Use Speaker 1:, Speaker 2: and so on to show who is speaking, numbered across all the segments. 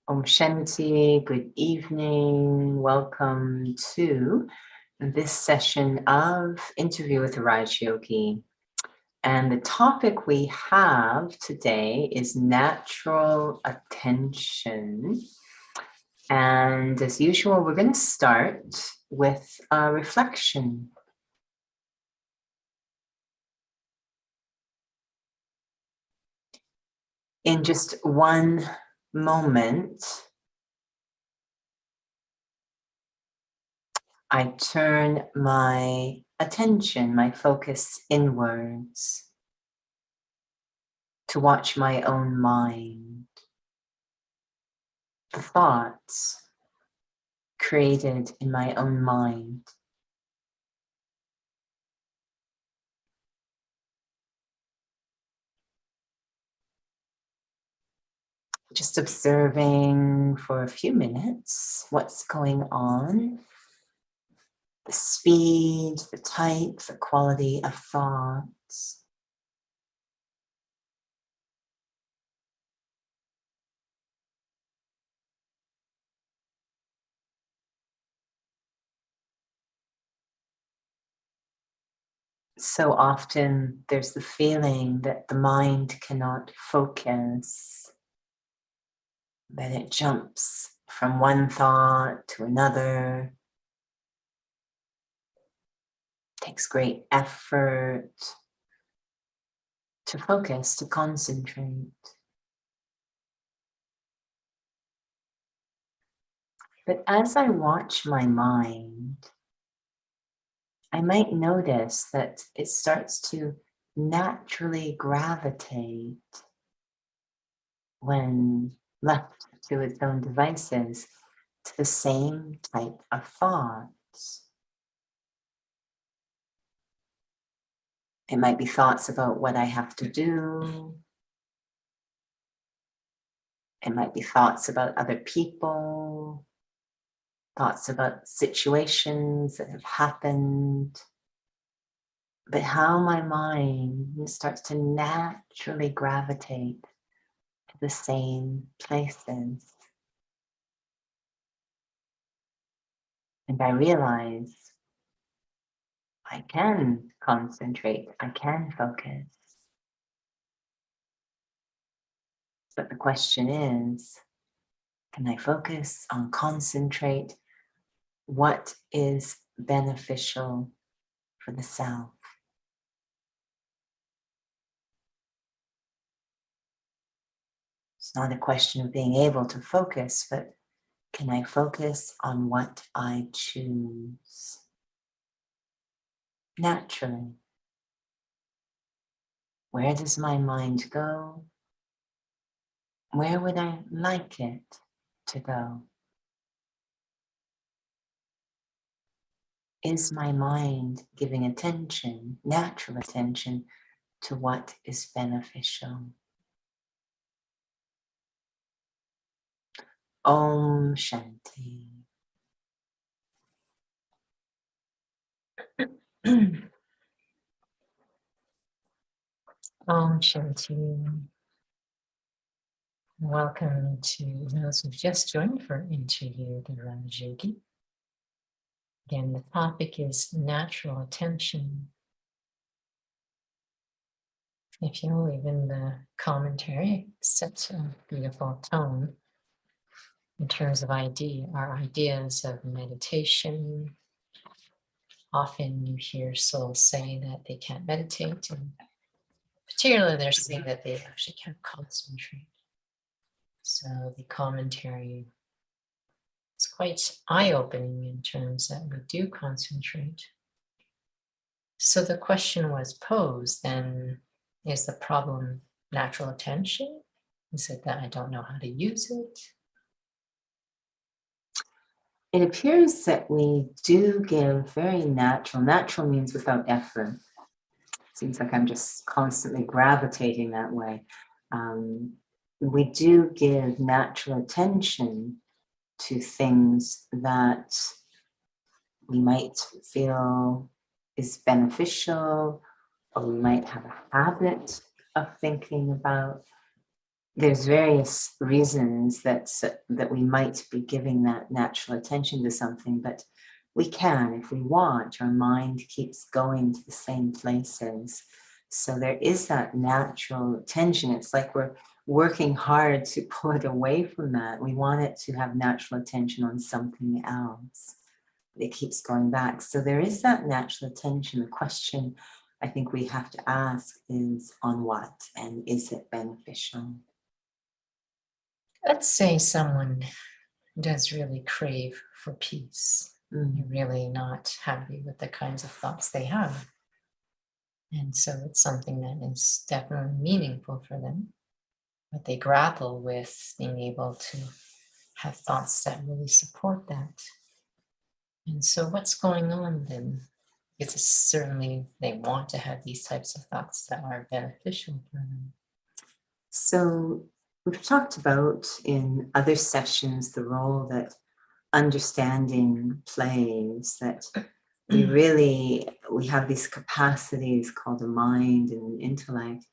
Speaker 1: Om Shanti, good evening. Welcome to this session of Interview with Raj Yogi. And the topic we have today is natural attention. And as usual, we're going to start with a reflection. In just one moment, I turn my attention, my focus inwards to watch my own mind, the thoughts created in my own mind. Just observing for a few minutes what's going on, the speed, the type, the quality of thoughts. So often there's the feeling that the mind cannot focus, that it jumps from one thought to another, takes great effort to focus, to concentrate. But as I watch my mind, I might notice that it starts to naturally gravitate when left to its own devices to the same type of thoughts. It might be thoughts about what I have to do. It might be thoughts about other people, thoughts about situations that have happened. But how my mind starts to naturally gravitate to the same places. And I realize I can concentrate, I can focus. But the question is, can I focus on concentrate? What is beneficial for the self? It's not a question of being able to focus, but can I focus on what I choose? Naturally. Where does my mind go? Where would I like it to go? Is my mind giving attention, natural attention, to what is beneficial? Om Shanti. Om Shanti. Welcome to those who've just joined for Interview with Raj Yogi.
Speaker 2: Again, the topic is natural attention. If you even the commentary sets a beautiful tone in terms of our ideas of meditation. Often you hear souls say that they can't meditate, and particularly they're saying that they actually can't concentrate. So the commentary is quite eye-opening in terms that we do concentrate. So the question was posed then, is the problem natural attention? Is it that I don't know how to use it?
Speaker 1: It appears that we do give very natural means without effort. Seems like I'm just constantly gravitating that way. We do give natural attention to things that we might feel is beneficial, or we might have a habit of thinking about. There's various reasons that we might be giving that natural attention to something, but we can, if we want. Our mind keeps going to the same places. So there is that natural attention. It's like we're working hard to pull it away from that. We want it to have natural attention on something else. It keeps going back. So there is that natural attention. The question I think we have to ask is on what, and is it beneficial?
Speaker 2: Let's say someone does really crave for peace. They're really not happy with the kinds of thoughts they have. And so it's something that is definitely meaningful for them. But they grapple with being able to have thoughts that really support that. And so what's going on then? Because certainly they want to have these types of thoughts that are beneficial for them.
Speaker 1: So we've talked about in other sessions the role that understanding plays, that we have these capacities called a mind and an intellect,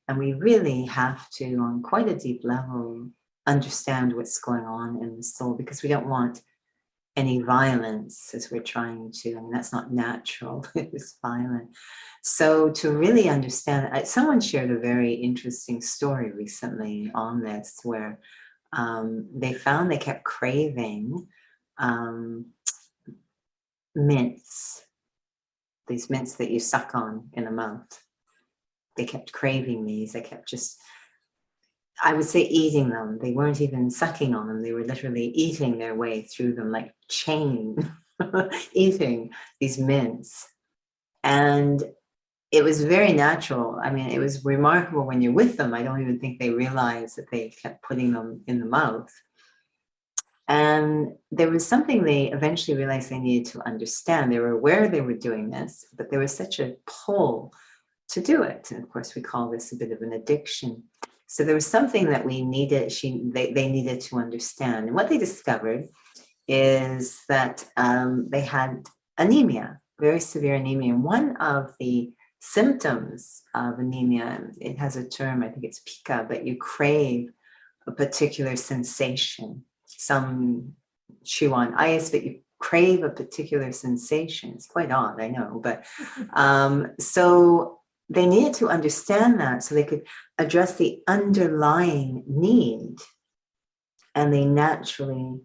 Speaker 1: and we really have to, on quite a deep level, understand what's going on in the soul, because we don't want any violence as we're trying to. I mean, that's not natural. It's violent. So to really understand, someone shared a very interesting story recently on this, where they found they kept craving mints, these mints that you suck on in the mouth. They kept craving these. They kept I would say eating them. They weren't even sucking on them. They were literally eating their way through them like chain, eating these mints. And it was very natural. I mean, it was remarkable when you're with them. I don't even think they realized that they kept putting them in the mouth. And there was something they eventually realized they needed to understand. They were aware they were doing this, but there was such a pull to do it. And of course, we call this a bit of an addiction. So there was something that they needed to understand. And what they discovered is that they had anemia, very severe anemia. And one of the symptoms of anemia, it has a term, I think it's pica, but you crave a particular sensation. Some chew on ice, but you crave a particular sensation. It's quite odd, I know. But so they needed to understand that so they could address the underlying need. And they naturally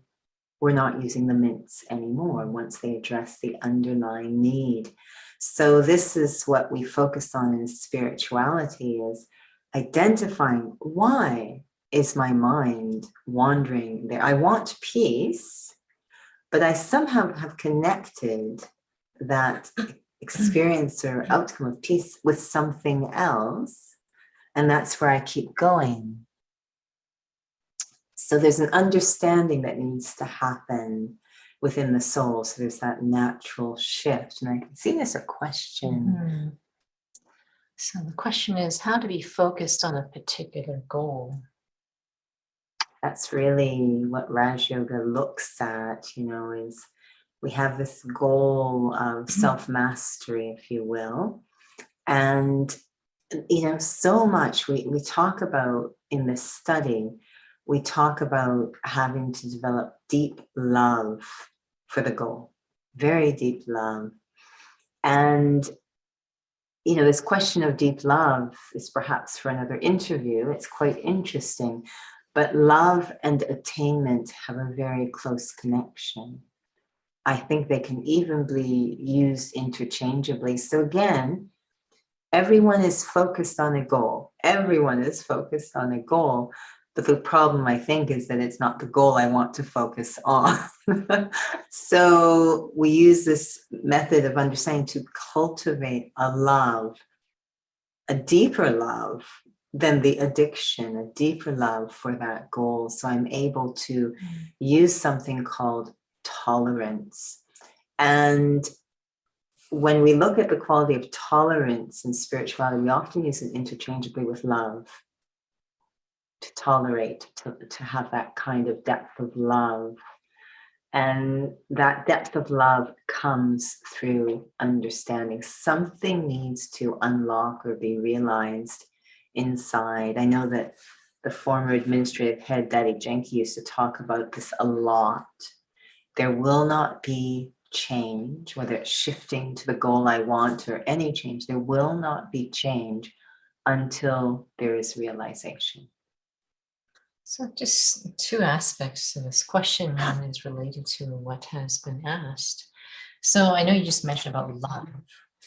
Speaker 1: were not using the mints anymore once they addressed the underlying need. So this is what we focus on in spirituality, is identifying, why is my mind wandering there? I want peace, but I somehow have connected that experience or outcome of peace with something else. And that's where I keep going. So there's an understanding that needs to happen within the soul. So there's that natural shift. And I can see there's a question.
Speaker 2: Mm-hmm. So the question is, how to be focused on a particular goal?
Speaker 1: That's really what Raj Yoga looks at, is we have this goal of self-mastery, if you will. And, so much we talk about in this study, we talk about having to develop deep love for the goal. very deep love. And, this question of deep love is perhaps for another interview. It's quite interesting. But love and attainment have a very close connection. I think they can even be used interchangeably. So again, everyone is focused on a goal. Everyone is focused on a goal. But the problem, I think, is that it's not the goal I want to focus on. So we use this method of understanding to cultivate a love, a deeper love than the addiction, a deeper love for that goal. So I'm able to use something called tolerance. And when we look at the quality of tolerance in spirituality, we often use it interchangeably with love. To tolerate, to have that kind of depth of love. And that depth of love comes through understanding. Something needs to unlock or be realized inside. I know that the former administrative head, Daddy Jenke, used to talk about this a lot. There will not be change, whether it's shifting to the goal I want or any change. There will not be change until there is realization.
Speaker 2: So just two aspects to this question. One is related to what has been asked. So I know you just mentioned about love.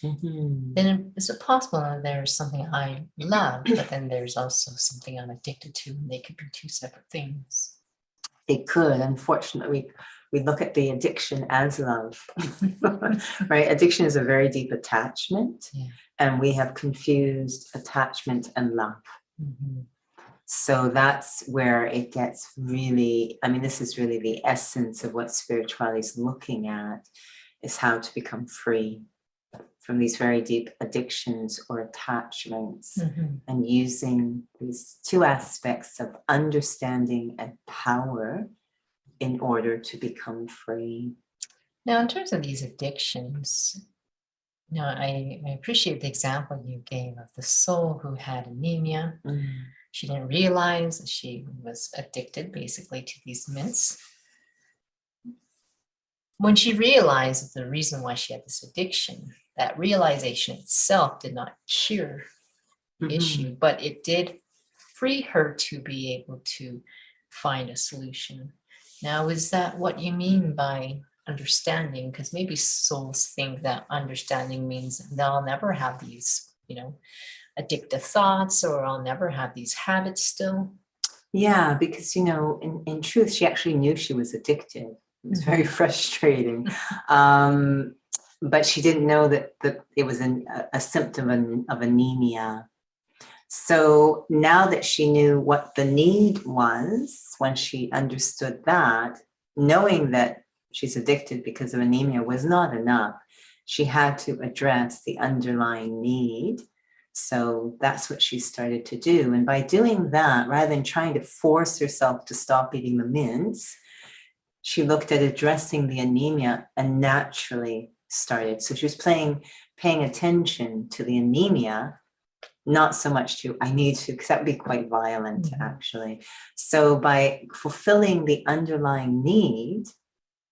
Speaker 2: Then is it possible that there's something I love, but then there's also something I'm addicted to, and they could be two separate things?
Speaker 1: It could. Unfortunately, we look at the addiction as love, right? Addiction is a very deep attachment, and we have confused attachment and love. So that's where it gets really, this is really the essence of what spirituality is looking at, is how to become free from these very deep addictions or attachments, and using these two aspects of understanding and power in order to become free.
Speaker 2: Now, in terms of these addictions, I appreciate the example you gave of the soul who had anemia. She didn't realize that she was addicted basically to these mints. When she realized the reason why she had this addiction, that realization itself did not cure the issue, but it did free her to be able to find a solution. Now, is that what you mean by understanding? Because maybe souls think that understanding means they'll never have these, addictive thoughts, or I'll never have these habits still.
Speaker 1: Yeah, because, in truth, she actually knew she was addicted. It was very frustrating. But she didn't know that it was a symptom of anemia. So now that she knew what the need was, when she understood that, knowing that she's addicted because of anemia was not enough. She had to address the underlying need. So that's what she started to do. And by doing that, rather than trying to force herself to stop eating the mints, she looked at addressing the anemia and naturally started. So she was paying attention to the anemia, not so much to, I need to, because that would be quite violent, actually. So by fulfilling the underlying need,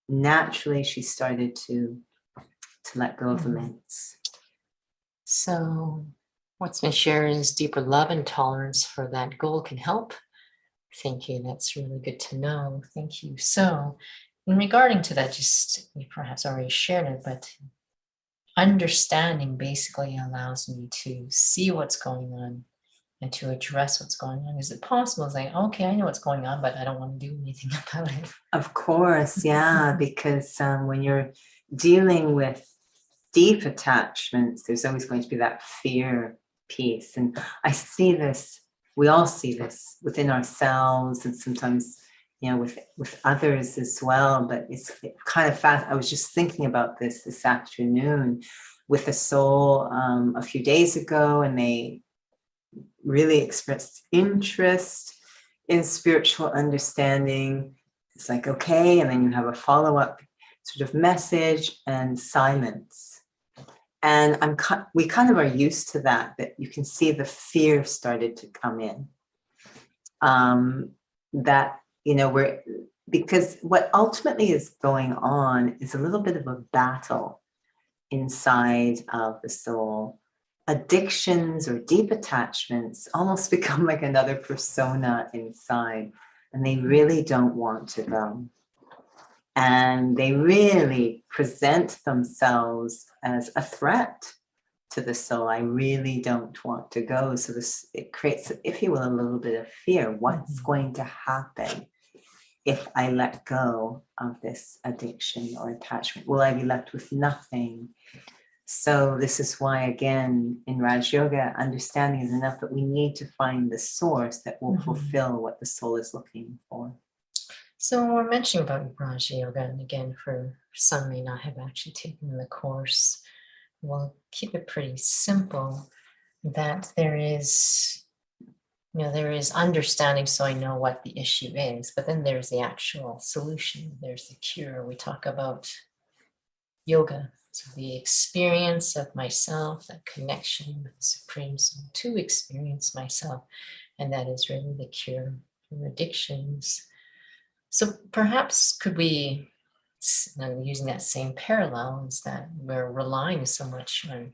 Speaker 1: naturally she started to let go of the mints.
Speaker 2: So what's been shared is deeper love and tolerance for that goal can help. Thank you. That's really good to know. Thank you. So in regarding to that, just you perhaps already shared it, but understanding basically allows me to see what's going on and to address what's going on. Is it possible? It's like, okay, I know what's going on, but I don't want to do anything about it.
Speaker 1: Of course, yeah, because when you're dealing with deep attachments, there's always going to be that fear piece. And I see this, we all see this within ourselves, and sometimes, with others as well. But it's kind of fast. I was just thinking about this afternoon with a soul a few days ago, and they really expressed interest in spiritual understanding. It's like, okay, and then you have a follow-up sort of message and silence. And we kind of are used to that you can see the fear started to come in. That, because what ultimately is going on is a little bit of a battle inside of the soul. Addictions or deep attachments almost become like another persona inside, and they really don't want to go. And they really present themselves as a threat to the soul. I really don't want to go. So this, it creates, if you will, a little bit of fear. What's going to happen if I let go of this addiction or attachment? Will I be left with nothing? So this is why, again, in Raj Yoga, understanding is enough, but we need to find the source that will fulfill what the soul is looking for.
Speaker 2: So we're mentioning about Raj Yoga, and again, for some may not have actually taken the course, we'll keep it pretty simple, that there is, there is understanding, so I know what the issue is, but then there's the actual solution, there's the cure. We talk about yoga, so the experience of myself, that connection with the Supreme Soul to experience myself, and that is really the cure for addictions. So perhaps could we, using that same parallel, is that we're relying so much on,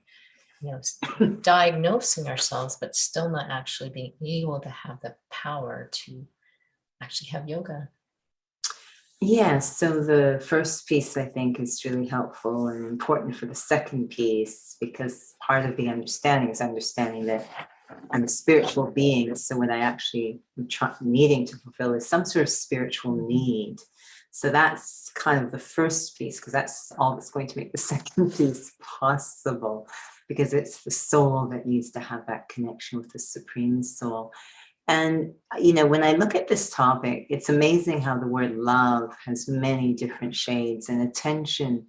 Speaker 2: diagnosing ourselves, but still not actually being able to have the power to actually have yoga.
Speaker 1: Yes, so the first piece I think is really helpful and important for the second piece, because part of the understanding is understanding that I'm a spiritual being. So what I actually am needing to fulfill is some sort of spiritual need. So that's kind of the first piece, because that's all that's going to make the second piece possible, because it's the soul that needs to have that connection with the Supreme Soul. And, when I look at this topic, it's amazing how the word love has many different shades, and attention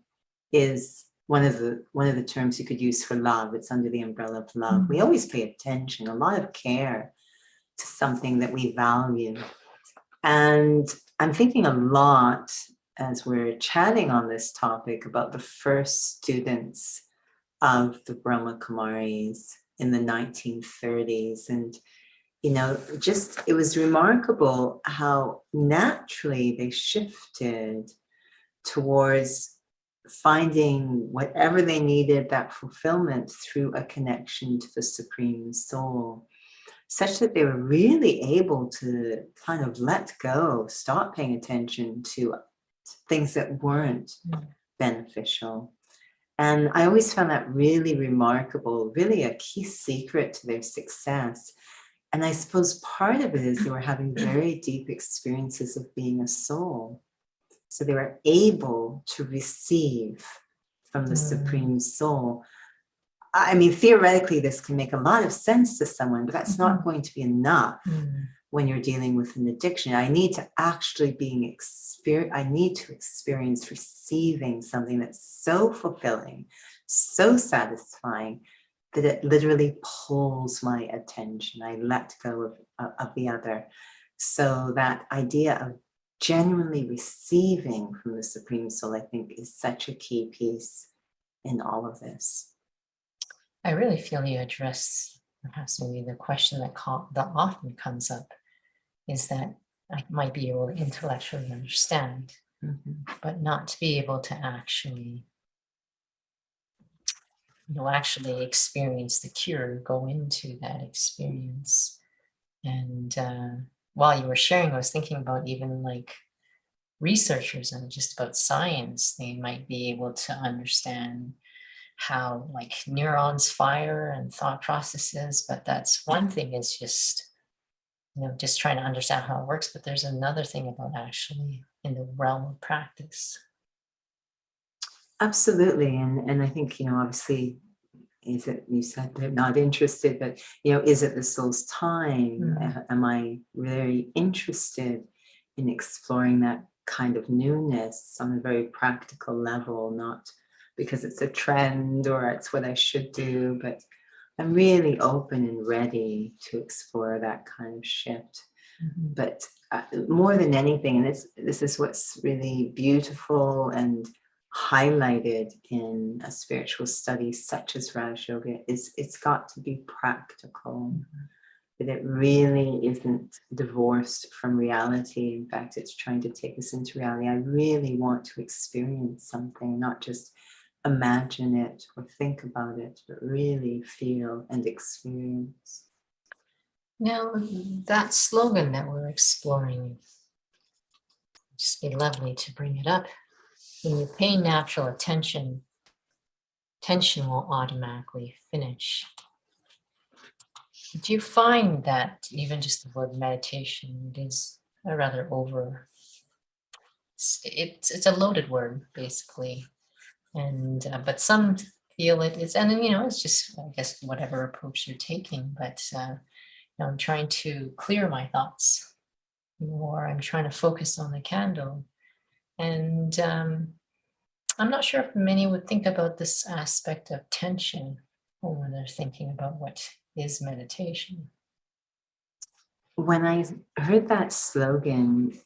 Speaker 1: is one of the terms you could use for love. It's under the umbrella of love. We always pay attention, a lot of care to something that we value. And I'm thinking a lot as we're chatting on this topic about the first students of the Brahma Kumaris in the 1930s. And it was remarkable how naturally they shifted towards finding whatever they needed, that fulfillment through a connection to the Supreme Soul, such that they were really able to kind of let go, stop paying attention to things that weren't beneficial. And I always found that really remarkable, really a key secret to their success. And I suppose part of it is they were having very deep experiences of being a soul. So they were able to receive from the Supreme Soul. I mean, theoretically, this can make a lot of sense to someone, but that's not going to be enough when you're dealing with an addiction. I need to actually experience receiving something that's so fulfilling, so satisfying, that it literally pulls my attention. I let go of the other. So that idea of genuinely receiving from the Supreme Soul, I think, is such a key piece in all of this.
Speaker 2: I really feel you address perhaps maybe the question that often comes up, is that I might be able to intellectually understand, but not to be able to actually experience the cure, go into that experience. And while you were sharing, I was thinking about even like researchers and just about science, they might be able to understand how like neurons fire and thought processes, but that's one thing, is just just trying to understand how it works. But there's another thing about actually in the realm of practice.
Speaker 1: Absolutely. And I think, obviously, is it, you said they're not interested, but, is it the soul's time? Am I very interested in exploring that kind of newness on a very practical level, not because it's a trend or it's what I should do, but I'm really open and ready to explore that kind of shift. But more than anything, and this is what's really beautiful and highlighted in a spiritual study such as Raj Yoga, is it's got to be practical. that it really isn't divorced from reality. In fact, it's trying to take us into reality. I really want to experience something, not just imagine it or think about it, but really feel and experience.
Speaker 2: Now, that slogan that we're exploring, just be lovely to bring it up. When you pay natural attention, tension will automatically finish. Do you find that even just the word meditation is a rather over, it's a loaded word basically, and but some feel it is, and it's just, I guess, whatever approach you're taking, but I'm trying to clear my thoughts, or I'm trying to focus on the candle, and I'm not sure if many would think about this aspect of tension when they're thinking about what is meditation.
Speaker 1: When I heard that slogan,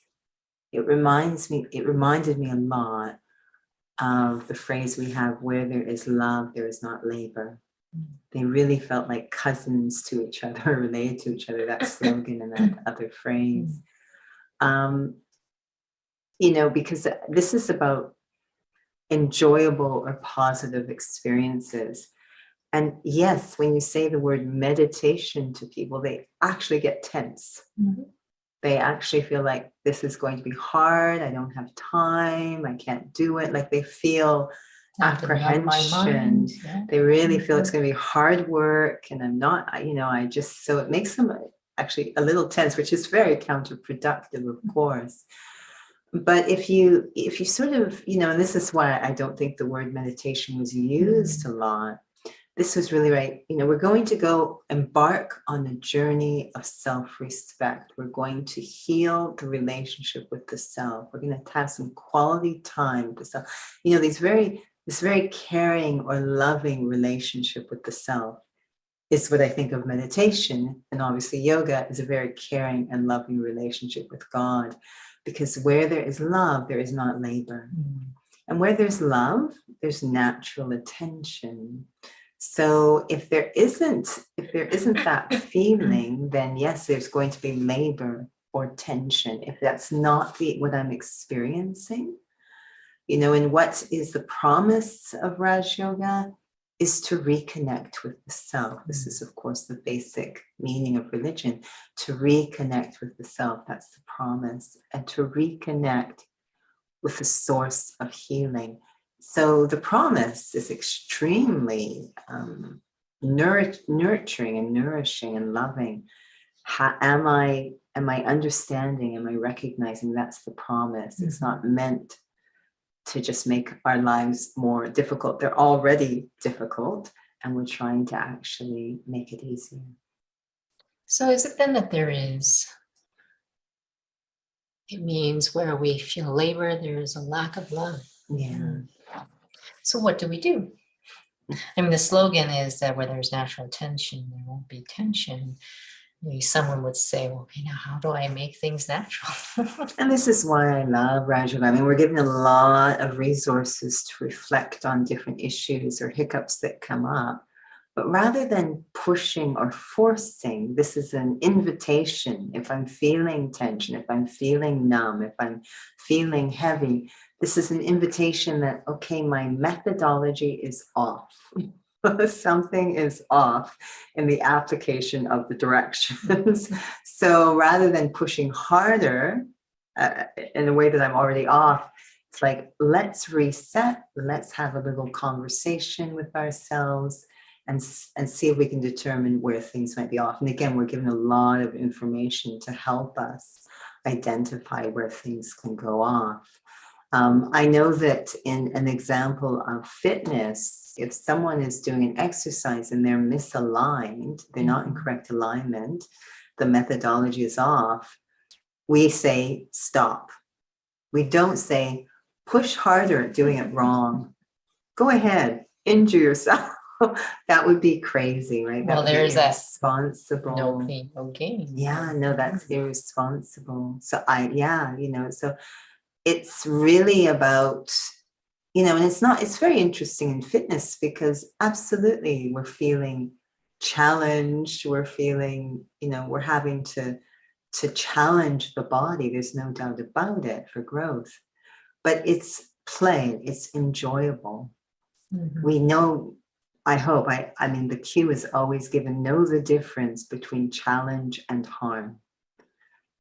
Speaker 1: it reminded me a lot of the phrase we have, where there is love, there is not labor. They really felt like cousins to each other, related to each other, that slogan and that other phrase. Because this is about enjoyable or positive experiences. And yes, when you say the word meditation to people, they actually get tense. Mm-hmm. They actually feel like this is going to be hard. I don't have time. I can't do it. Like they feel apprehension. Yeah. They really feel it's going to be hard work. And I'm not, so it makes them actually a little tense, which is very counterproductive, of course. But if you sort of, and this is why I don't think the word meditation was used a lot. This was really right. We're going to go embark on a journey of self-respect. We're going to heal the relationship with the self. We're going to have some quality time with the self. This very caring or loving relationship with the self is what I think of meditation. And obviously yoga is a very caring and loving relationship with God, because where there is love, there is not labor. And where there's love, there's natural attention. So if there isn't that feeling, then yes, there's going to be labor or tension. If that's not what I'm experiencing, and what is the promise of Raj Yoga is to reconnect with the self. This is, of course, the basic meaning of religion, to reconnect with the self. That's the promise, and to reconnect with the source of healing. So the promise is extremely nurturing and nourishing and loving. Am I understanding? Am I recognizing that's the promise? Mm-hmm. It's not meant to just make our lives more difficult. They're already difficult, and we're trying to actually make it easier.
Speaker 2: So is it then that it means where we feel labor, there is a lack of love?
Speaker 1: Yeah.
Speaker 2: So what do we do? I mean, the slogan is that where there's natural tension, there won't be tension. Maybe someone would say, well, okay, now how do I make things natural?
Speaker 1: And this is why I love Raj Yoga. I mean, we're given a lot of resources to reflect on different issues or hiccups that come up. But rather than pushing or forcing, this is an invitation. If I'm feeling tension, if I'm feeling numb, if I'm feeling heavy, this is an invitation that, okay, my methodology is off. Something is off in the application of the directions. So rather than pushing harder in a way that I'm already off, it's like, let's reset, let's have a little conversation with ourselves and see if we can determine where things might be off. And again, we're given a lot of information to help us identify where things can go off. I know that in an example of fitness, if someone is doing an exercise and they're misaligned, they're not in correct alignment, the methodology is off, we say stop. We don't say push harder at doing it wrong. Go ahead, injure yourself. That would be crazy, right?
Speaker 2: Well, there is
Speaker 1: irresponsible.
Speaker 2: No pain, no gain.
Speaker 1: Yeah, no, that's irresponsible. So so it's really about, and it's very interesting in fitness, because absolutely we're feeling challenged, we're feeling, we're having to challenge the body. There's no doubt about it, for growth. But it's play, it's enjoyable. We know, I hope, I mean, the cue is always given, know the difference between challenge and harm.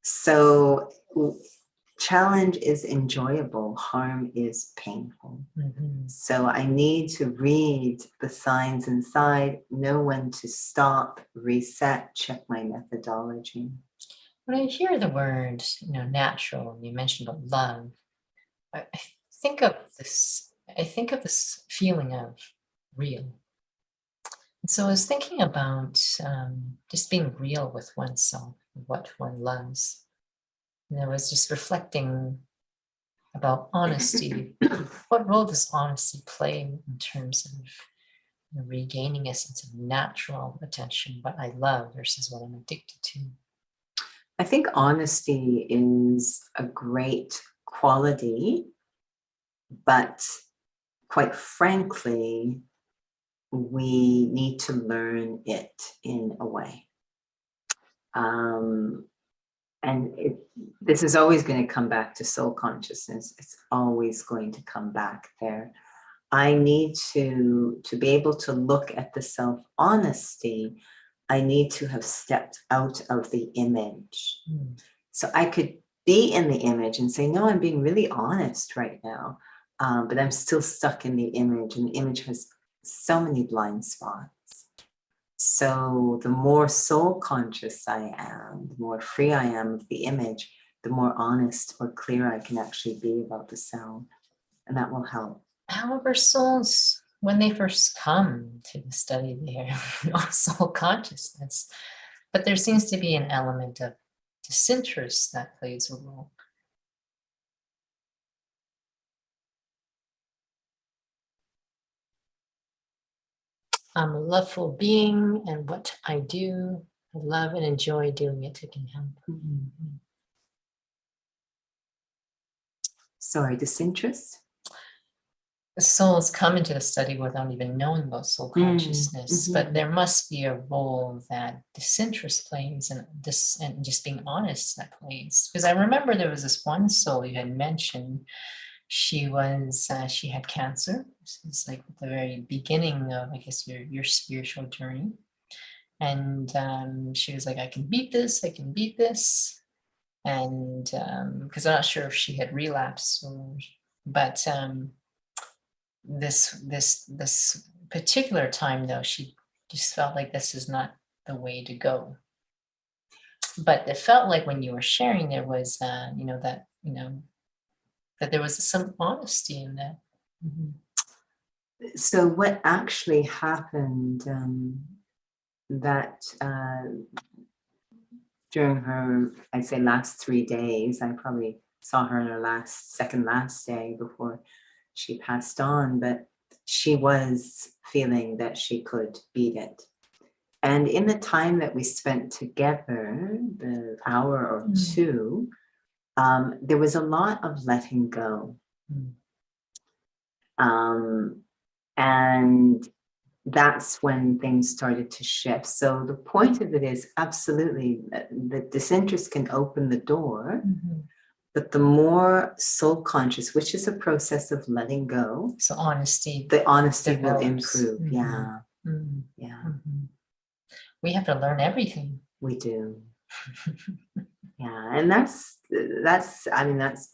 Speaker 1: So challenge is enjoyable, harm is painful. So I need to read the signs inside, know when to stop, reset, check my methodology.
Speaker 2: When I hear the word, natural, you mentioned about love, I think of this feeling of real. And so I was thinking about just being real with oneself, what one loves. And I was just reflecting about honesty. What role does honesty play in terms of regaining a sense of natural attention, what I love versus what I'm addicted to?
Speaker 1: I think honesty is a great quality, but quite frankly, we need to learn it in a way. And this is always going to come back to soul consciousness. It's always going to come back there. I need to be able to look at the self-honesty. I need to have stepped out of the image. So I could be in the image and say, no, I'm being really honest right now. But I'm still stuck in the image, and the image has so many blind spots. So the more soul conscious I am, the more free I am of the image, the more honest or clear I can actually be about the self. And that will help.
Speaker 2: However, souls, when they first come to the study, they are soul consciousness, but there seems to be an element of disinterest that plays a role. I'm a loveful being, and what I do, I love and enjoy doing it. It can help.
Speaker 1: Sorry, disinterest?
Speaker 2: Souls come into the study without even knowing about soul consciousness, but there must be a role that disinterest plays, and just being honest that plays. Because I remember there was this one soul you had mentioned. She had cancer. This is like the very beginning of, I guess, your spiritual journey. And she was like, I can beat this. And because I'm not sure if she had relapsed but this particular time, though, she just felt like this is not the way to go. But it felt like when you were sharing, there was that there was some honesty in that.
Speaker 1: So what actually happened, that during her, I'd say, last 3 days, I probably saw her on her second last day before she passed on, but she was feeling that she could beat it. And in the time that we spent together, the hour or two, there was a lot of letting go. And that's when things started to shift. So the point of it is absolutely that disinterest can open the door, but the more soul conscious, which is a process of letting go.
Speaker 2: So honesty.
Speaker 1: The honesty
Speaker 2: develops.
Speaker 1: will improve. Yeah. Yeah.
Speaker 2: We have to learn everything.
Speaker 1: We do. Yeah. And that's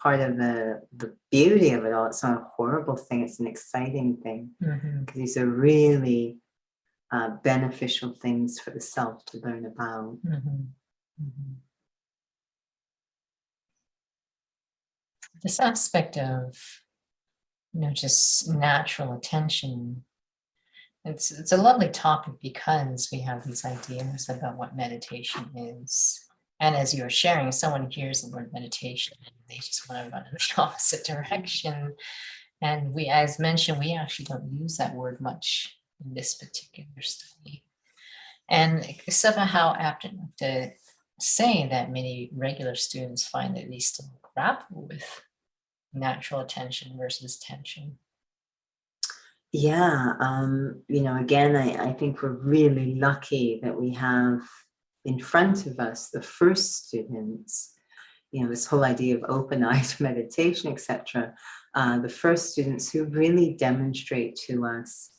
Speaker 1: part of the beauty of it all. It's not a horrible thing. It's an exciting thing. Because these are really beneficial things for the self to learn about.
Speaker 2: This aspect of, just natural attention, it's a lovely topic because we have these ideas about what meditation is. And as you were sharing, someone hears the word meditation and they just want to run in the opposite direction. And we, as mentioned, we actually don't use that word much in this particular study. And somehow apt to say that many regular students find that they still grapple with natural attention versus tension.
Speaker 1: Yeah, again, I think we're really lucky that we have in front of us the first students, this whole idea of open-eyed meditation, etc. The first students who really demonstrate to us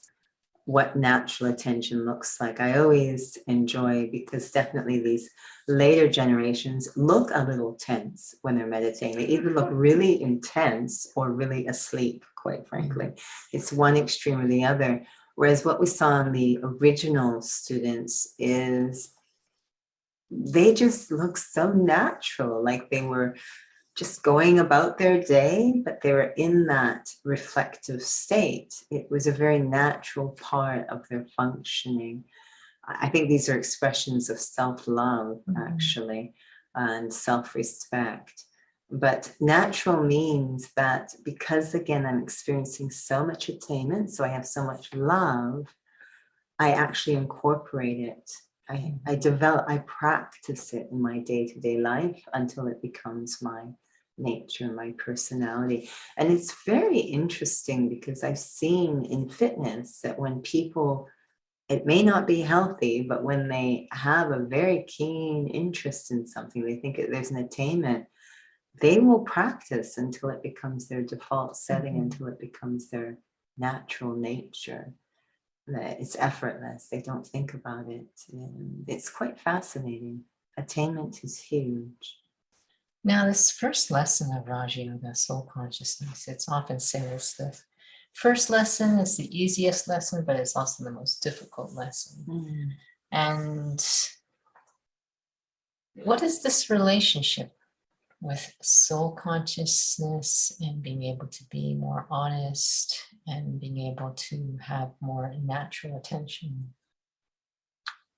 Speaker 1: what natural attention looks like. I always enjoy, because definitely these later generations look a little tense when they're meditating. They either look really intense or really asleep, quite frankly. It's one extreme or the other. Whereas what we saw in the original students is they just look so natural, like they were just going about their day, but they were in that reflective state. It was a very natural part of their functioning. I think these are expressions of self-love, actually, and self-respect. But natural means that because, again, I'm experiencing so much attainment, so I have so much love, I actually incorporate it. I practice it in my day-to-day life until it becomes my nature, my personality. And it's very interesting because I've seen in fitness that when people, it may not be healthy, but when they have a very keen interest in something, they think there's an attainment, they will practice until it becomes their default setting, until it becomes their natural nature. It's effortless. They don't think about it. And it's quite fascinating. Attainment is huge.
Speaker 2: Now, this first lesson of Raja Yoga, soul consciousness, it's often said as the first lesson is the easiest lesson, but it's also the most difficult lesson. And what is this relationship with soul consciousness and being able to be more honest and being able to have more natural attention?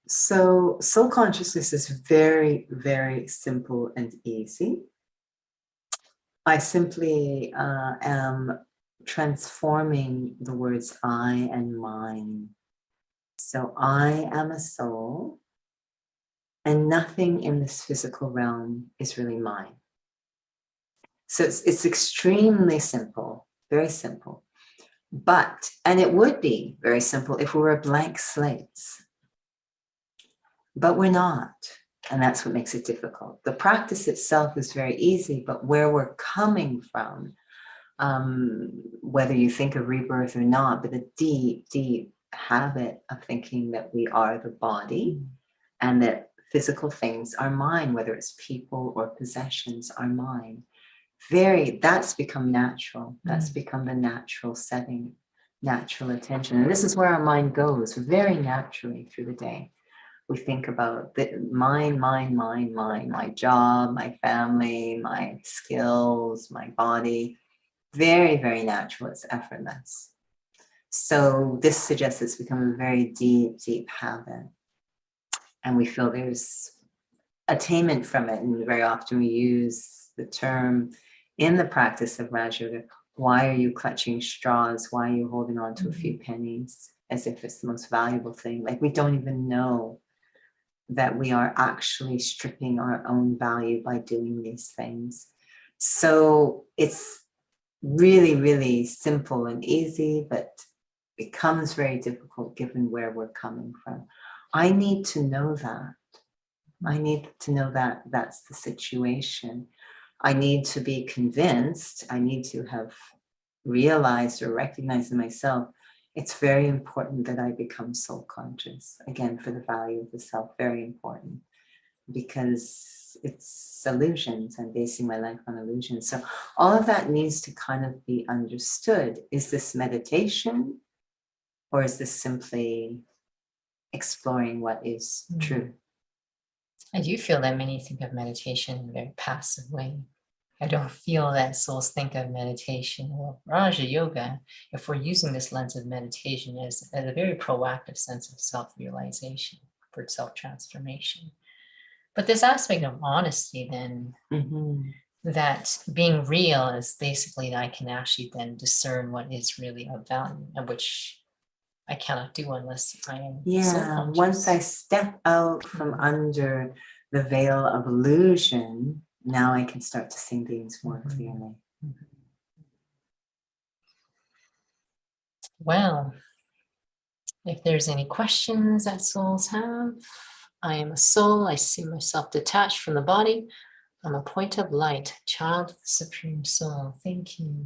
Speaker 1: So soul consciousness is very, very simple and easy. I simply am transforming the words I and mine. So I am a soul, and nothing in this physical realm is really mine. So it's extremely simple, very simple. But, and it would be very simple if we were blank slates. But we're not. And that's what makes it difficult. The practice itself is very easy, but where we're coming from, whether you think of rebirth or not, but the deep, deep habit of thinking that we are the body and that physical things are mine, whether it's people or possessions are mine. That's become natural. That's become the natural setting, natural attention. And this is where our mind goes very naturally through the day. We think about mine, my job, my family, my skills, my body. Very, very natural. It's effortless. So this suggests it's become a very deep, deep habit. And we feel there's attainment from it. And very often we use the term in the practice of Raja Yoga, why are you clutching straws? Why are you holding on to a few pennies as if it's the most valuable thing? Like we don't even know that we are actually stripping our own value by doing these things. So it's really, really simple and easy, but becomes very difficult given where we're coming from. I need to know that. I need to know that that's the situation. I need to be convinced. I need to have realized or recognized in myself, it's very important that I become soul conscious. Again, for the value of the self, very important. Because it's illusions. I'm basing my life on illusions. So all of that needs to kind of be understood. Is this meditation or is this simply exploring what is true?
Speaker 2: I do feel that many think of meditation in a very passive way. I don't feel that souls think of meditation or Raja Yoga, if we're using this lens of meditation, as a very proactive sense of self-realization for self-transformation. But this aspect of honesty then, that being real is basically that I can actually then discern what is really of value, and which I cannot do unless I am soul-conscious.
Speaker 1: Once I step out from under the veil of illusion, now I can start to see things more clearly.
Speaker 2: Well, if there's any questions that souls have, I am a soul. I see myself detached from the body. I'm a point of light, child of the Supreme Soul. Thank you.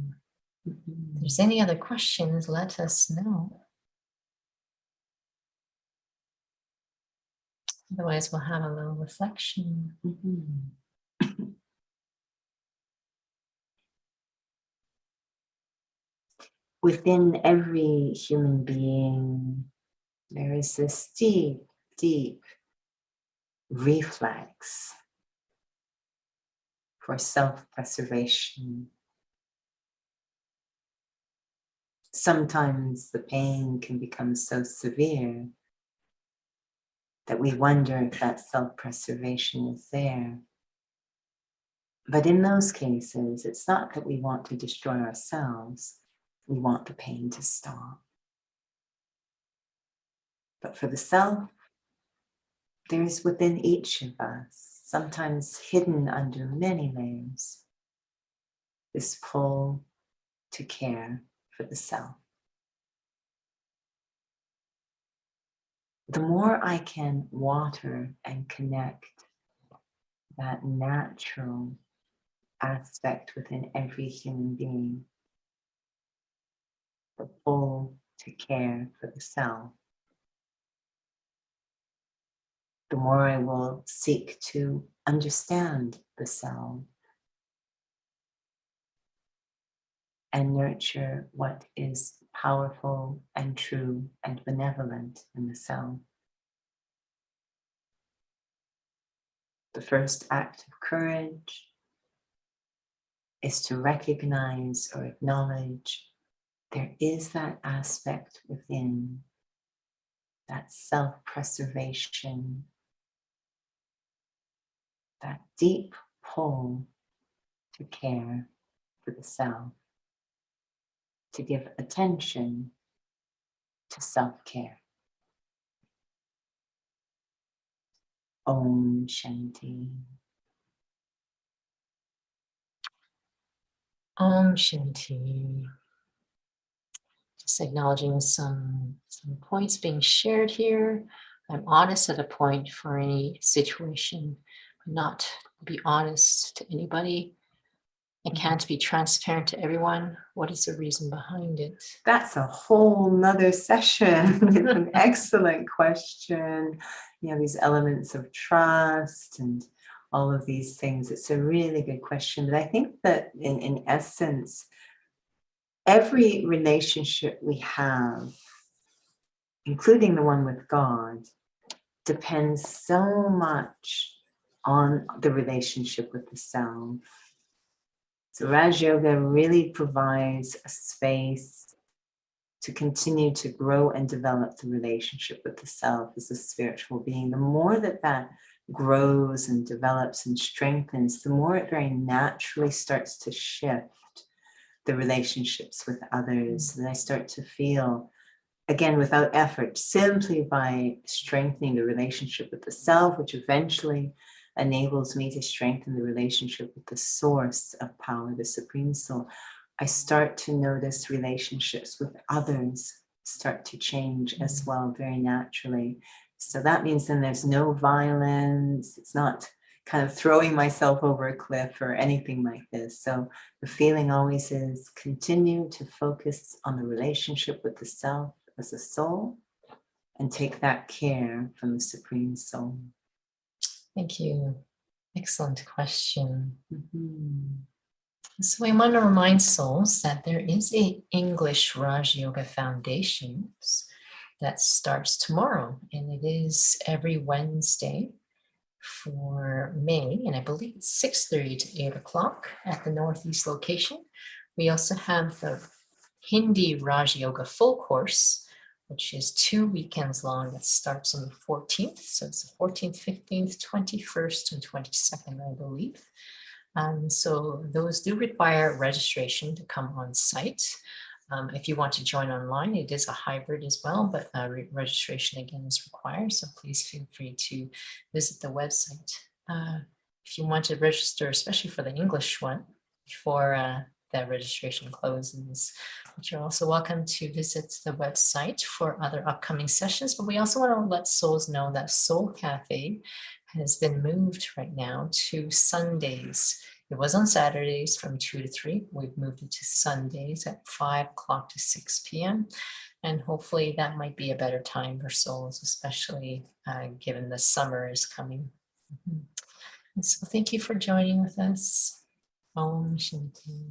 Speaker 2: If there's any other questions, let us know. Otherwise, we'll have a little reflection.
Speaker 1: Within every human being, there is this deep, deep reflex for self-preservation. Sometimes the pain can become so severe that we wonder if that self-preservation is there. But in those cases, it's not that we want to destroy ourselves. We want the pain to stop. But for the self, there is within each of us, sometimes hidden under many layers, this pull to care for the self. The more I can water and connect that natural aspect within every human being, the pull to care for the self, the more I will seek to understand the self and nurture what is powerful and true and benevolent in the self. The first act of courage is to recognize or acknowledge there is that aspect within, that self-preservation, that deep pull to care for the self, to give attention to self-care. Om Shanti.
Speaker 2: Om Shanti. Just acknowledging some points being shared here. I'm honest at a point for any situation, but not to be honest to anybody. I can't be transparent to everyone. What is the reason behind it?
Speaker 1: That's a whole nother session. It's an excellent question. You know, these elements of trust and all of these things. It's a really good question. But I think that in essence, every relationship we have, including the one with God, depends so much on the relationship with the self. So Raj Yoga really provides a space to continue to grow and develop the relationship with the self as a spiritual being. The more that that grows and develops and strengthens, the more it very naturally starts to shift the relationships with others. And I start to feel, again, without effort, simply by strengthening the relationship with the self, which eventually enables me to strengthen the relationship with the source of power, the Supreme Soul, I start to notice relationships with others start to change as well, very naturally. So that means then there's no violence. It's not kind of throwing myself over a cliff or anything like this. So the feeling always is continue to focus on the relationship with the self as a soul and take that care from the Supreme Soul.
Speaker 2: Thank you. Excellent question. So we want to remind souls that there is a English Raj Yoga Foundation that starts tomorrow, and it is every Wednesday for May, and I believe it's 6:30 to 8 o'clock at the Northeast location. We also have the Hindi Raj Yoga full course, which is 2 weekends long, that starts on the 14th. So it's the 14th, 15th, 21st, and 22nd, I believe. So those do require registration to come on site. If you want to join online, it is a hybrid as well, but registration again is required. So please feel free to visit the website. If you want to register, especially for the English one, for that registration closes. But you're also welcome to visit the website for other upcoming sessions. But we also want to let souls know that Soul Cafe has been moved right now to Sundays. It was on Saturdays from 2 to 3. We've moved it to Sundays at 5 o'clock to 6 p.m. And hopefully that might be a better time for souls, especially given the summer is coming. And so thank you for joining with us. Om Shanti.